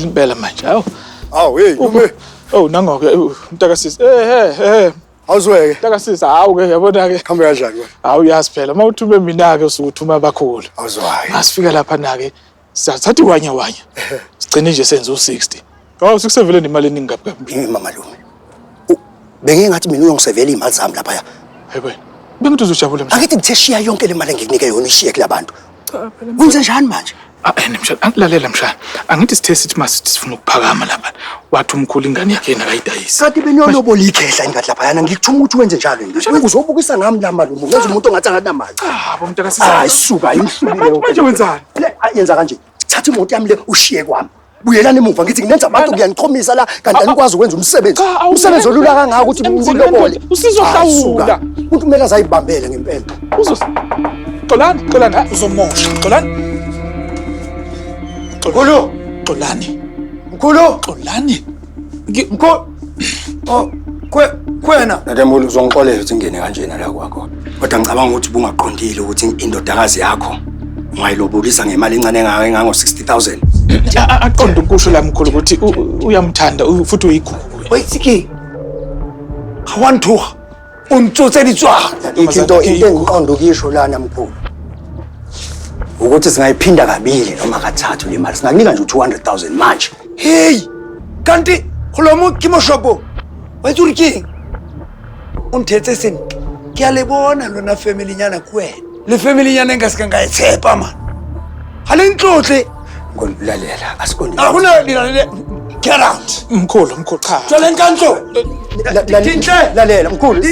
Impela manje. Hawu. Awu hey ume. Oh nangoke mntakasisi. Awuzweke. Mntakasisi hawu ke yabona ke. Kambe kanjani wena? Hawu yazi phela mawuthume mina ke usukuthuma abakhulu. Awuzwayo. Masifika lapha na ke sathatha iwanya. Sigcine nje senze u60. Hawu sikusevele nemali eningi kabi. Mama lume. Bengingathi mina uyongisevela imali zami lapha ya. Hayibo. Bengithi uzojabula manje. Akithi ngithe shiya yonke le mali engikunike yona ishiye kulabantu. Kwenze njani manje? Mshana angilalela mshana. Angithi sithe sithi masithi sifuna ukuphakama lapha. Wathi umkhulu ingane yakhe yena akayidayisa. Kanti beniyonobola ikhehla ingathi lapha yana ngikuthuma ukuthi wenze njalo nje. Uzobukisa ngami la mali umuntu. Wenza umuntu ongathi anganamali. Bo mntakasisi. Hayi suka imhlubile yonke. Manje wenzani? Yenza kanje. Thatha imoto yami le ushiye kwami. Buyelana emuva ngithi nginenza abantu ngiyaniqhomisa la kanti anikwazi ukwenza umsebenzi. Umsebenzi olula kangaka ukuthi ngilobole. Usizohlawula. Umuntu kumele azayibambele ngempela. Xolani uzomosha. Xolani. Mkhulu, Xolani. mkhulu, Xolani. mkhulu. Oh, kwena. Natemulu uzongixolela ukuthi ngene kanjena la kwakho. Kodwa ngicabanga ukuthi bungaqondile ukuthi indodakazi yakho ungayilobolisa ngemali encane engango 60,000. Aqonda ukusho la mkhulu ukuthi uyamthanda futhi uyigugu. Wayitsiki. Hawantu. Untutse litswa. Into engiqonda ukisho lana mkhulu. Ukuthi singayiphinda kabili noma kathathu le mali. Singakunika nje 200,000 manje. Hey! Kanti kholomo kimoshopo. Wayitsuri king. Unthethe sini. Kiyalebona lona family nyana kuwena. Le family nyana engasike ngayithepa man. Hale inhlohle. Ngolalela asikonde. Akuna lilalela. Get out. Mkhulu cha. Lalela mkhulu.